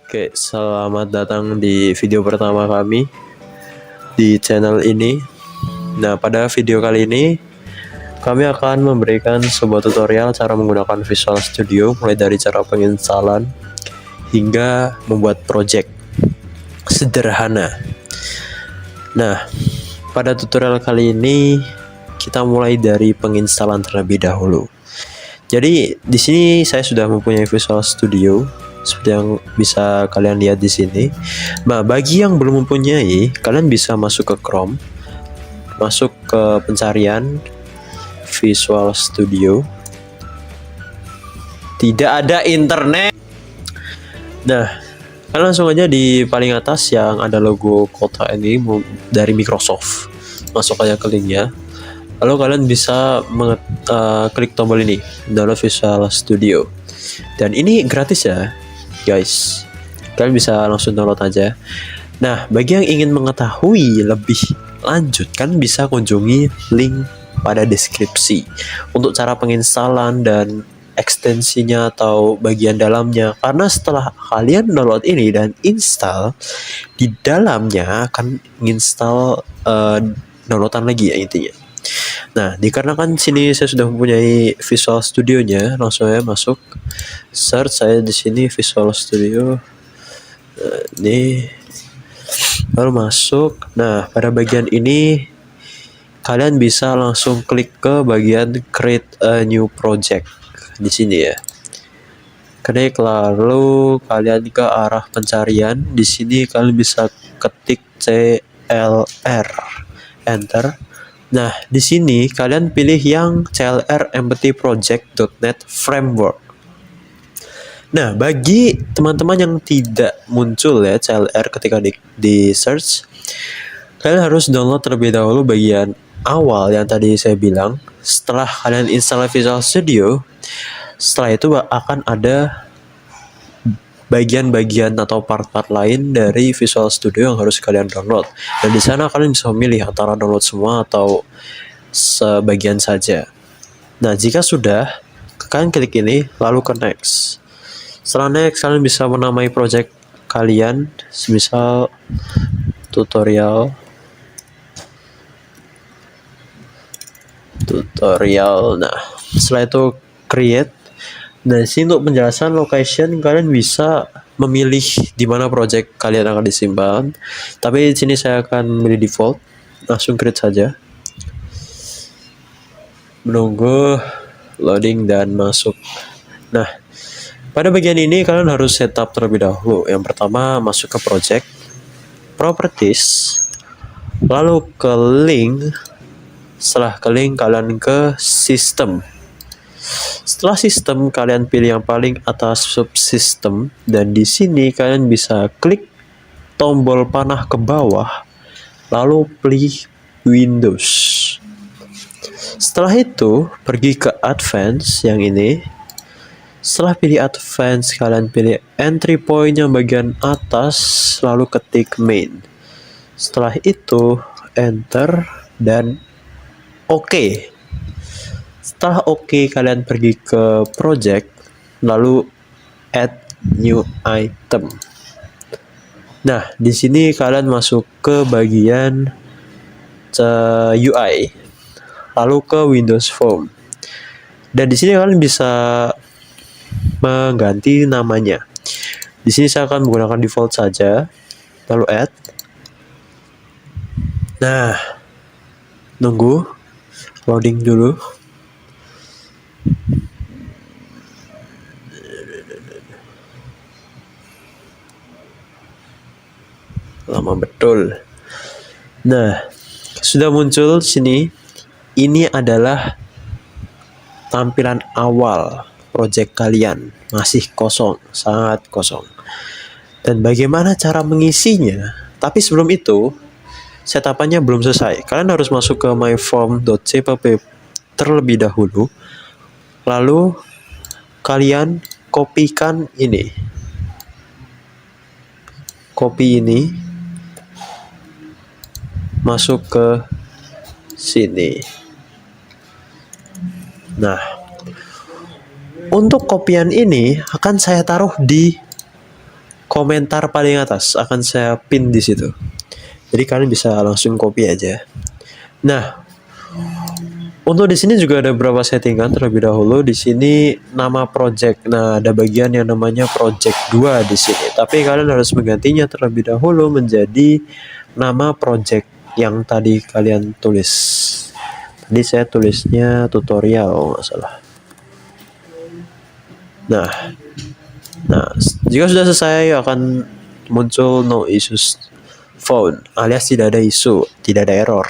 Oke, selamat datang di video pertama kami di channel ini. Nah, pada video kali ini kami akan memberikan sebuah tutorial cara menggunakan Visual Studio, mulai dari cara penginstalan hingga membuat project sederhana. Nah, pada tutorial kali ini kita mulai dari penginstalan terlebih dahulu. Jadi di sini saya sudah mempunyai Visual Studio seperti yang bisa kalian lihat di sini. Nah, bagi yang belum mempunyai, kalian bisa masuk ke Chrome, masuk ke pencarian Visual Studio. Tidak ada internet. Nah, kalian langsung aja di paling atas yang ada logo kotak ini dari Microsoft. Masuk aja ke linknya. Lalu kalian bisa klik tombol ini, download Visual Studio. Dan ini gratis ya, guys. Kalian bisa langsung download aja. Nah, bagi yang ingin mengetahui lebih lanjut, kalian bisa kunjungi link pada deskripsi untuk cara penginstalan dan ekstensinya atau bagian dalamnya. Karena setelah kalian download ini dan install, di dalamnya akan install downloadan lagi ya intinya. Nah, dikarenakan sini saya sudah mempunyai Visual Studio-nya, langsung saya masuk search saya di sini Visual Studio. Ini lalu masuk. Nah, pada bagian ini kalian bisa langsung klik ke bagian create a new project di sini ya. Klik lalu kalian ke arah pencarian. Di sini kalian bisa ketik CLR, enter. Nah, di sini kalian pilih yang CLR Empathy Project.NET Framework. Nah, bagi teman-teman yang tidak muncul ya CLR ketika di search, kalian harus download terlebih dahulu bagian awal yang tadi saya bilang. Setelah kalian install Visual Studio, setelah itu akan ada bagian-bagian atau part-part lain dari Visual Studio yang harus kalian download. Dan di sana kalian bisa memilih antara download semua atau sebagian saja. Nah, jika sudah, kalian klik ini lalu ke next. Setelah next, kalian bisa menamai project kalian, semisal tutorial. Nah, setelah itu create. Nah, sini untuk penjelasan location, kalian bisa memilih di mana project kalian akan disimpan. Tapi di sini saya akan memilih default. Langsung create saja. Menunggu loading dan masuk. Nah, pada bagian ini kalian harus setup terlebih dahulu. Yang pertama masuk ke project, properties, lalu ke link. Setelah ke link, kalian ke sistem. Setelah sistem, kalian pilih yang paling atas subsystem, dan di sini kalian bisa klik tombol panah ke bawah, lalu pilih Windows. Setelah itu, pergi ke Advanced yang ini. Setelah pilih Advanced, kalian pilih entry point yang bagian atas, lalu ketik main. Setelah itu, enter dan OK. Setelah OK, kalian pergi ke project, lalu add new item. Nah, di sini kalian masuk ke bagian UI, lalu ke Windows Form. Dan di sini kalian bisa mengganti namanya. Di sini saya akan menggunakan default saja, lalu add. Nah, nunggu loading dulu. Lama betul. Nah, sudah muncul sini. Ini adalah tampilan awal project kalian. Masih kosong, sangat kosong. Dan bagaimana cara mengisinya? Tapi sebelum itu, setupannya belum selesai. Kalian harus masuk ke myform.cpp terlebih dahulu. Lalu kalian kopikan ini. Copy ini masuk ke sini. Nah, Untuk kopian ini akan saya taruh di komentar paling atas, akan saya pin di situ. Jadi kalian bisa langsung copy aja. Nah, untuk di sini juga ada beberapa settingan terlebih dahulu. Di sini nama project. Nah, ada bagian yang namanya project 2 di sini. Tapi kalian harus menggantinya terlebih dahulu menjadi nama project yang tadi kalian tulis. Tadi saya tulisnya tutorial nggak salah. Nah, jika sudah selesai akan muncul no issues found, alias tidak ada isu, tidak ada error.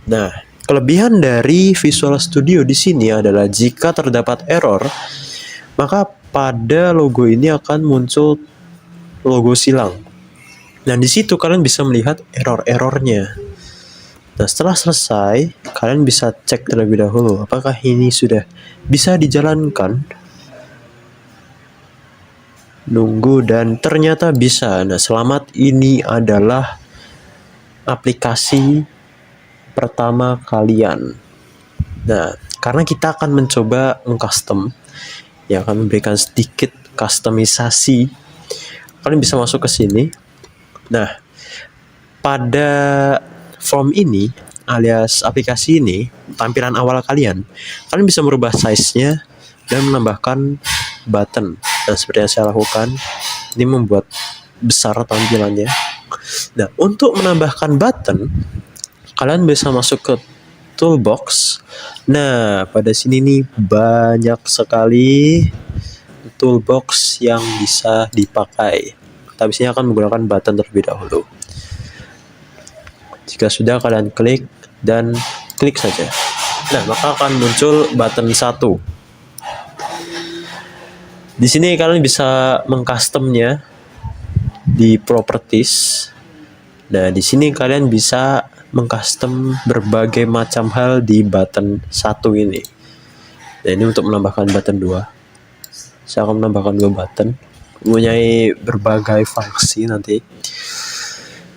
Nah, kelebihan dari Visual Studio di sini adalah jika terdapat error, maka pada logo ini akan muncul logo silang. Dan di situ kalian bisa melihat error-errornya. Nah, setelah selesai, kalian bisa cek terlebih dahulu apakah ini sudah bisa dijalankan. Nunggu dan ternyata bisa. Nah, selamat, ini adalah aplikasi pertama kalian. Nah, karena kita akan mencoba mengcustom, ya akan memberikan sedikit customisasi. Kalian bisa masuk ke sini. Nah, pada form ini alias aplikasi ini, tampilan awal kalian bisa merubah size-nya dan menambahkan button. Nah, seperti yang saya lakukan, ini membuat besar tampilannya. Nah, untuk menambahkan button, kalian bisa masuk ke toolbox. Nah, pada sini nih banyak sekali toolbox yang bisa dipakai. Tapi sini akan menggunakan button terlebih dahulu. Jika sudah, kalian klik dan klik saja. Nah, maka akan muncul button 1. Di sini kalian bisa mengcustomnya di properties. Nah, di sini kalian bisa mengcustom berbagai macam hal di button 1 ini. Nah, ini untuk menambahkan button 2. Saya akan menambahkan 2 button, mempunyai berbagai fungsi nanti.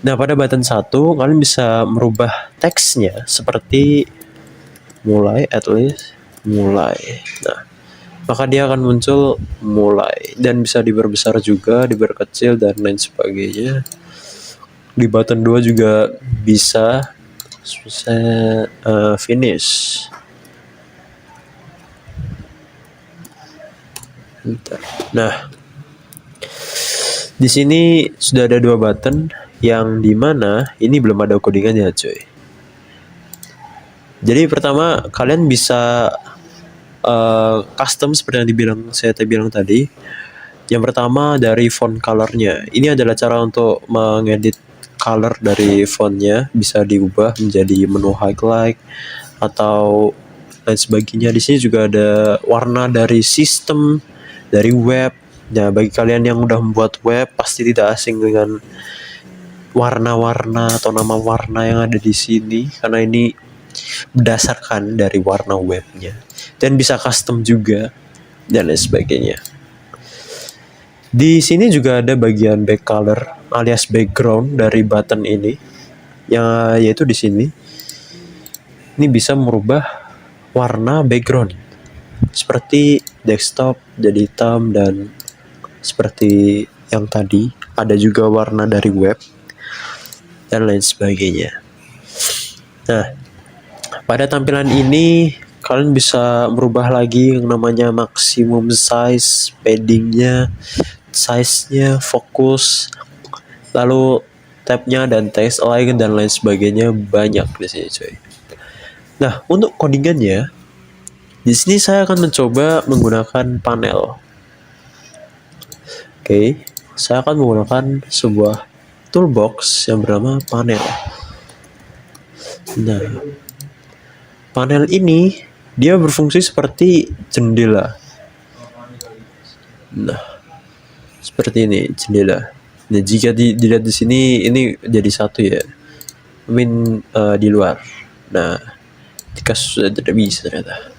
Nah, pada button 1 kalian bisa merubah teksnya seperti mulai, at least, mulai. Nah, maka dia akan muncul mulai dan bisa diperbesar juga, diperkecil dan lain sebagainya. Di button 2 juga bisa finish. Nah, di sini sudah ada 2 button yang dimana ini belum ada codingannya, coy. Jadi pertama kalian bisa custom seperti yang saya bilang tadi. Yang pertama dari font colornya. Ini adalah cara untuk mengedit color dari fontnya, bisa diubah menjadi menu highlight atau lain sebagainya. Di sini juga ada warna dari sistem, dari web. Nah, bagi kalian yang udah membuat web pasti tidak asing dengan warna-warna atau nama warna yang ada di sini, karena ini berdasarkan dari warna webnya dan bisa custom juga dan lain sebagainya. Di sini juga ada bagian back color alias background dari button ini, yang yaitu di sini. Ini bisa merubah warna background seperti desktop jadi hitam, dan seperti yang tadi ada juga warna dari web dan lain sebagainya. Nah, pada tampilan ini kalian bisa merubah lagi yang namanya maximum size, paddingnya, size-nya, fokus, lalu tab-nya dan text align dan lain sebagainya, banyak di sini, coy. Nah, untuk codingannya, di sini saya akan mencoba menggunakan panel. Oke, saya akan menggunakan sebuah toolbox yang bernama panel. Nah, panel ini dia berfungsi seperti jendela. Nah, seperti ini jendela. Nah, jika dilihat di sini ini jadi satu ya. Di luar. Nah, jika sudah tidak bisa ternyata.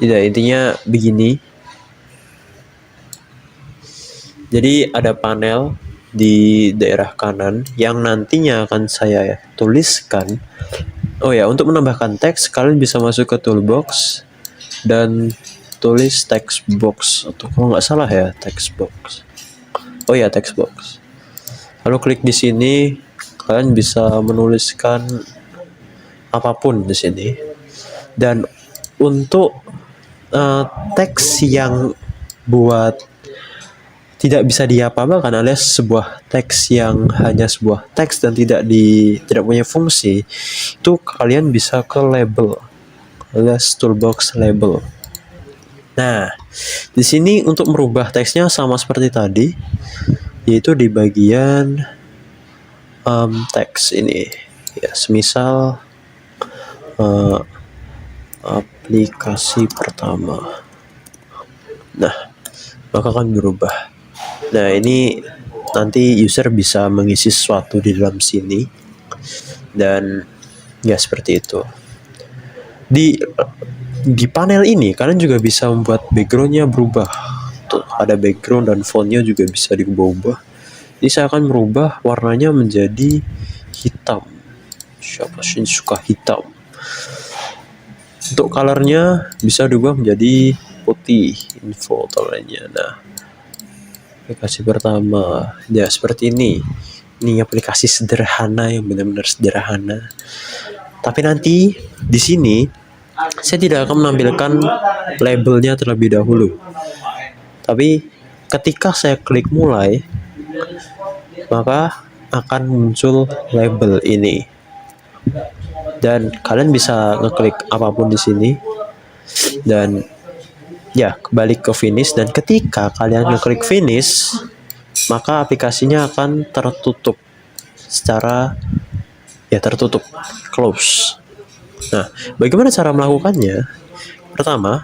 Tidak, intinya begini. Jadi ada panel di daerah kanan yang nantinya akan saya tuliskan. Oh ya, untuk menambahkan teks kalian bisa masuk ke toolbox dan tulis text box, atau kalau nggak salah ya text box. Oh ya, text box. Lalu klik di sini, kalian bisa menuliskan apapun di sini. Dan untuk teks yang buat tidak bisa diapa-apakan, alias sebuah teks yang hanya sebuah teks dan tidak punya fungsi, itu kalian bisa ke label, alias toolbox label. Nah, di sini untuk merubah teksnya sama seperti tadi, yaitu di bagian teks ini. Ya, semisal aplikasi pertama. Nah, maka akan berubah. Nah, ini nanti user bisa mengisi sesuatu di dalam sini, dan ya seperti itu. Di panel ini kalian juga bisa membuat backgroundnya berubah. Tuh, ada background dan fontnya juga bisa diubah-ubah. Jadi saya akan merubah warnanya menjadi hitam. Siapa sih suka hitam? Untuk colornya bisa diubah menjadi putih, info atau lainnya. Nah, aplikasi pertama, ya seperti ini. Ini aplikasi sederhana, yang benar-benar sederhana. Tapi nanti di sini saya tidak akan menampilkan labelnya terlebih dahulu. Tapi ketika saya klik mulai, maka akan muncul label ini. Dan kalian bisa ngeklik apapun di sini, dan ya kembali ke finish. Dan ketika kalian ngeklik finish, maka aplikasinya akan tertutup secara tertutup, close. Nah, bagaimana cara melakukannya? Pertama,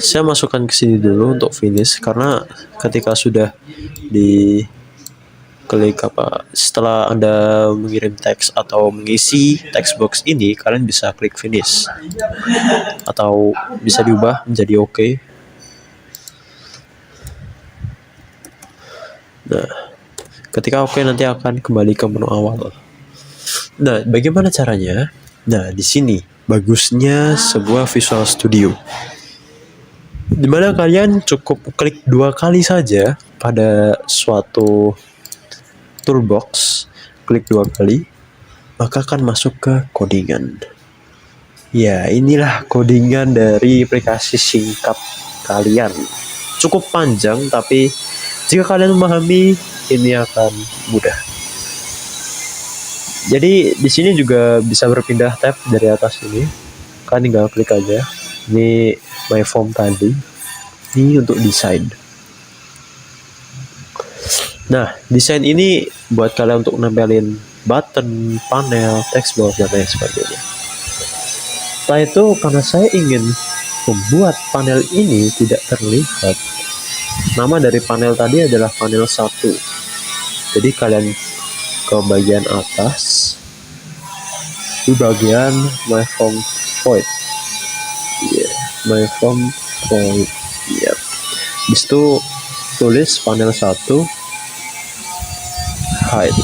saya masukkan ke sini dulu untuk finish, karena ketika sudah di klik setelah Anda mengirim teks atau mengisi text box ini, kalian bisa klik finish atau bisa diubah menjadi OK. Nah, ketika OK nanti akan kembali ke menu awal. Nah, bagaimana caranya? Nah, di sini bagusnya sebuah Visual Studio, dimana kalian cukup klik 2 kali saja pada suatu toolbox, klik 2 kali, maka akan masuk ke codingan. Ya, inilah codingan dari aplikasi singkat kalian. Cukup panjang, tapi jika kalian memahami, ini akan mudah. Jadi di sini juga bisa berpindah tab dari atas ini. Kalian tinggal klik aja. Ini my form tadi. Ini untuk desain. Nah, desain ini buat kalian untuk nempelin button, panel, text box, dan lain sebagainya. Setelah itu, karena saya ingin membuat panel ini tidak terlihat, nama dari panel tadi adalah panel 1. Jadi kalian ke bagian atas, di bagian my form point. My form point. Di situ tulis panel 1 hide.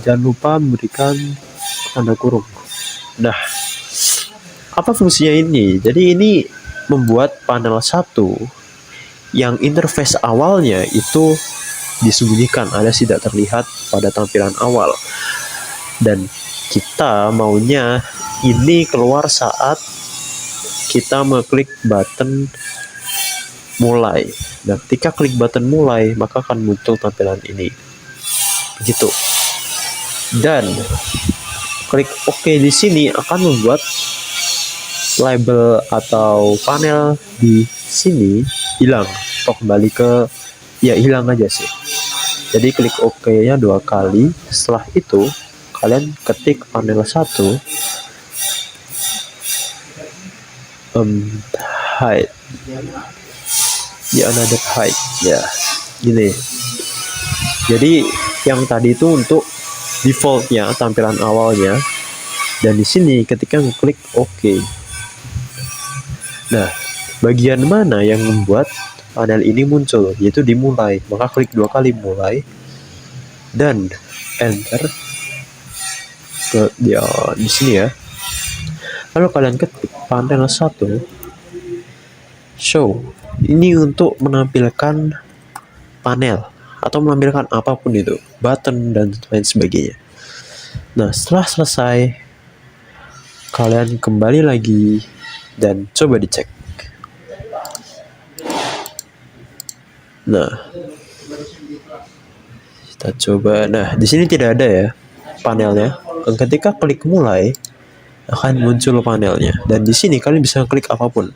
Jangan lupa memberikan tanda kurung. Nah, apa fungsinya ini? Jadi ini membuat panel 1 yang interface awalnya itu disembunyikan alias tidak terlihat pada tampilan awal, dan kita maunya ini keluar saat kita mengklik button mulai. Nah, ketika klik button mulai, maka akan muncul tampilan ini. Begitu. Dan klik OK di sini akan membuat label atau panel di sini hilang, atau kembali ke hilang aja sih. Jadi klik OK-nya 2 kali. Setelah itu kalian ketik panel 1 hide, another hide, gini. Jadi yang tadi itu untuk defaultnya, tampilan awalnya, dan di sini ketika ngeklik OK. Nah, bagian mana yang membuat panel ini muncul, yaitu dimulai. Maka klik 2 kali mulai dan enter. ke di sini ya. Lalu kalian ketik panel 1 show. Ini untuk menampilkan panel atau menampilkan apapun itu, button dan lain sebagainya. Nah, setelah selesai, kalian kembali lagi dan coba dicek. Nah, kita coba. Nah, di sini tidak ada ya panelnya. Ketika klik mulai, akan muncul panelnya. Dan di sini kalian bisa klik apapun.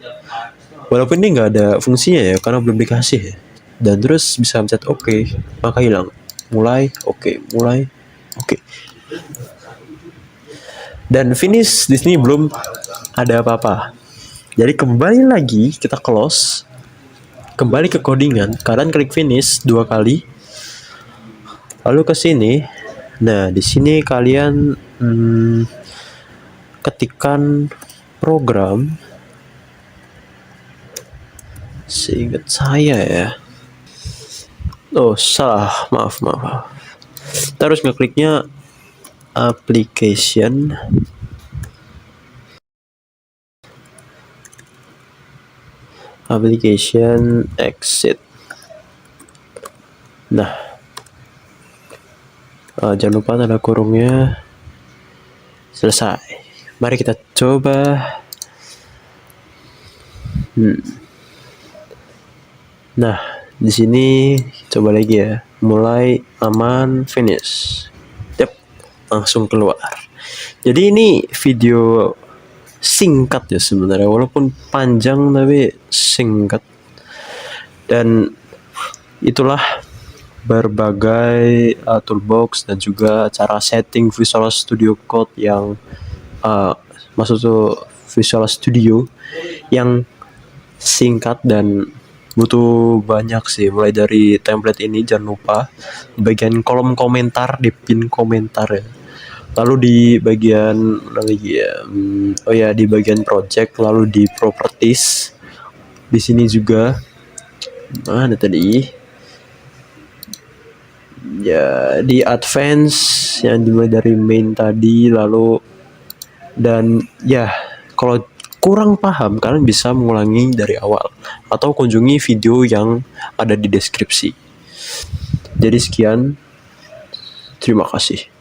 Walaupun ini nggak ada fungsinya ya, karena belum dikasih ya. Dan terus bisa pencet OK, maka hilang. Mulai, OK, mulai, OK. Dan finish di sini belum ada apa-apa. Jadi kembali lagi kita close, kembali ke codingan, kalian klik finish 2 kali, lalu ke sini. Nah, di sini kalian ketikkan program. Seingat saya ya. Oh, salah. Maaf. Terus ngekliknya application. Exit. Nah, jangan lupa tanda kurungnya. Selesai. Mari kita coba. Nah, di sini coba lagi ya. Mulai, aman, finish. Yep, langsung keluar. Jadi ini video singkat ya sebenarnya, walaupun panjang tapi singkat. Dan itulah berbagai toolbox dan juga cara setting Visual Studio Code yang maksudnya Visual Studio yang singkat dan butuh banyak sih. Mulai dari template ini, jangan lupa di bagian kolom komentar, di pin komentar ya. Lalu di bagian lagi ya, di bagian project, lalu di properties. Di sini juga mana tadi? Ya, di advance yang dimulai dari main tadi, lalu dan ya, kalau kurang paham kalian bisa mengulangi dari awal atau kunjungi video yang ada di deskripsi. Jadi sekian, terima kasih.